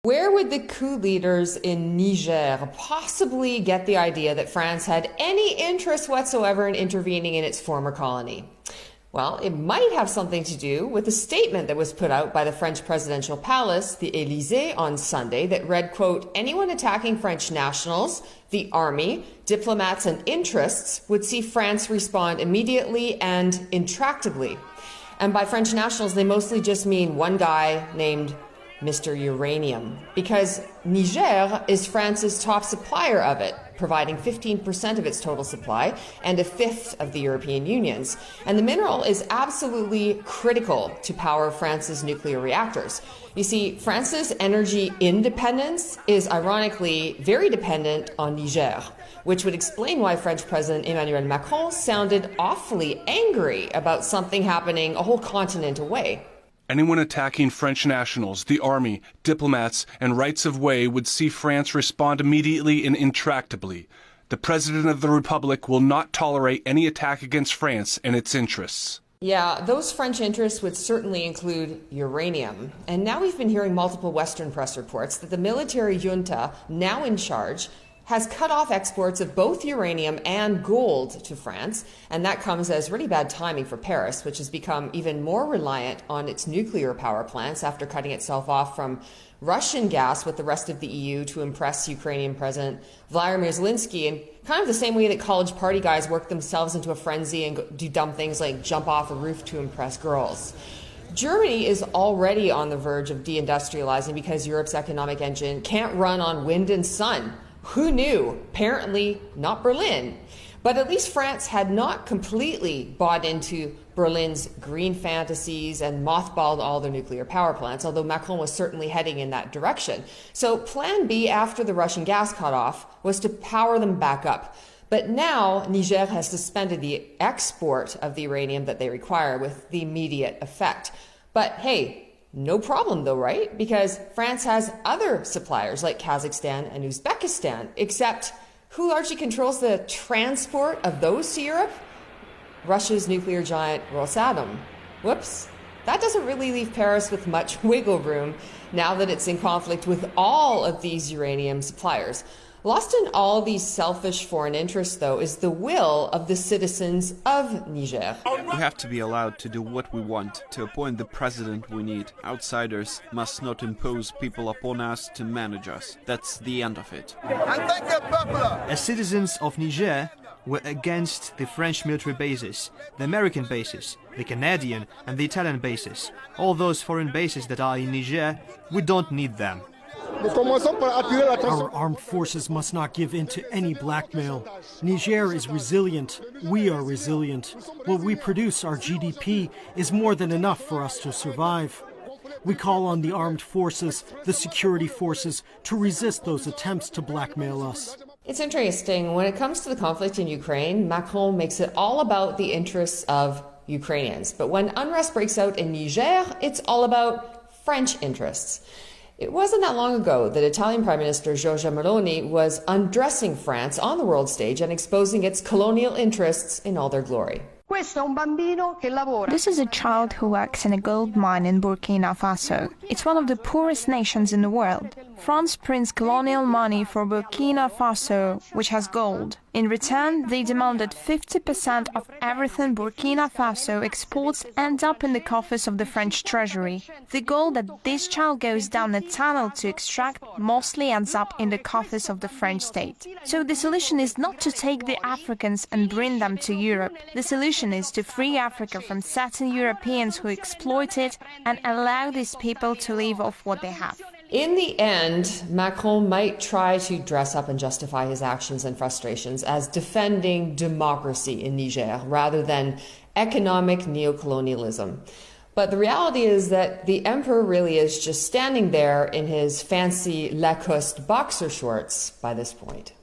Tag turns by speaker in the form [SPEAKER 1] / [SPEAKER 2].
[SPEAKER 1] Where would the coup leaders in Niger possibly get the idea that France had any interest whatsoever in intervening in its former colony? Well, it might have something to do with a statement that was put out by the French presidential palace, the Élysée, on Sunday that read, quote, "Anyone attacking French nationals, the army, diplomats and interests would see France respond immediately and intractably." And by French nationals, they mostly just mean one guy named Mr. Uranium, because Niger is France's top supplier of it, providing 15% of its total supply and a fifth of the European Union's. And the mineral is absolutely critical to power France's nuclear reactors. You see, France's energy independence is ironically very dependent on Niger, which would explain why French President Emmanuel Macron sounded awfully angry about something happening a whole continent away.
[SPEAKER 2] Anyone attacking French nationals, the army, diplomats, and rights of way would see France respond immediately and intractably. The President of the Republic will not tolerate any attack against France and its interests.
[SPEAKER 1] Yeah, those French interests would certainly include uranium. And now we've been hearing multiple Western press reports that the military junta, now in charge, has cut off exports of both uranium and gold to France, and that comes as really bad timing for Paris, which has become even more reliant on its nuclear power plants after cutting itself off from Russian gas with the rest of the EU to impress Ukrainian President Vladimir Zelensky, in kind of the same way that college party guys work themselves into a frenzy and do dumb things like jump off a roof to impress girls. Germany is already on the verge of deindustrializing because Europe's economic engine can't run on wind and sun. Who knew? Apparently not Berlin. But at least France had not completely bought into Berlin's green fantasies and mothballed all their nuclear power plants, although Macron was certainly heading in that direction. So plan B after the Russian gas cutoff was to power them back up. But now Niger has suspended the export of the uranium that they require with the immediate effect. But hey, no problem though, right? Because France has other suppliers like Kazakhstan and Uzbekistan, except who largely controls the transport of those to Europe? Russia's nuclear giant Rosatom. Whoops. That doesn't really leave Paris with much wiggle room now that it's in conflict with all of these uranium suppliers. Lost in all these selfish foreign interests, though, is the will of the citizens of Niger.
[SPEAKER 3] We have to be allowed to do what we want, to appoint the president we need. Outsiders must not impose people upon us to manage us. That's the end of it.
[SPEAKER 4] As citizens of Niger, we're against the French military bases, the American bases, the Canadian and the Italian bases. All those foreign bases that are in Niger, we don't need them.
[SPEAKER 5] Our armed forces must not give in to any blackmail. Niger is resilient. We are resilient. What we produce, our GDP, is more than enough for us to survive. We call on the armed forces, the security forces, to resist those attempts to blackmail us.
[SPEAKER 1] It's interesting. When it comes to the conflict in Ukraine, Macron makes it all about the interests of Ukrainians. But when unrest breaks out in Niger, it's all about French interests. It wasn't that long ago that Italian Prime Minister Giorgia Meloni was undressing France on the world stage and exposing its colonial interests in all their glory.
[SPEAKER 6] This is a child who works in a gold mine in Burkina Faso. It's one of the poorest nations in the world. France prints colonial money for Burkina Faso, which has gold. In return, they demanded 50% of everything Burkina Faso exports ends up in the coffers of the French treasury. The gold that this child goes down a tunnel to extract mostly ends up in the coffers of the French state. So the solution is not to take the Africans and bring them to Europe. The solution is to free Africa from certain Europeans who exploit it and allow these people to live off what they have.
[SPEAKER 1] In the end, Macron might try to dress up and justify his actions and frustrations as defending democracy in Niger rather than economic neocolonialism. But the reality is that the emperor really is just standing there in his fancy Lacoste boxer shorts by this point.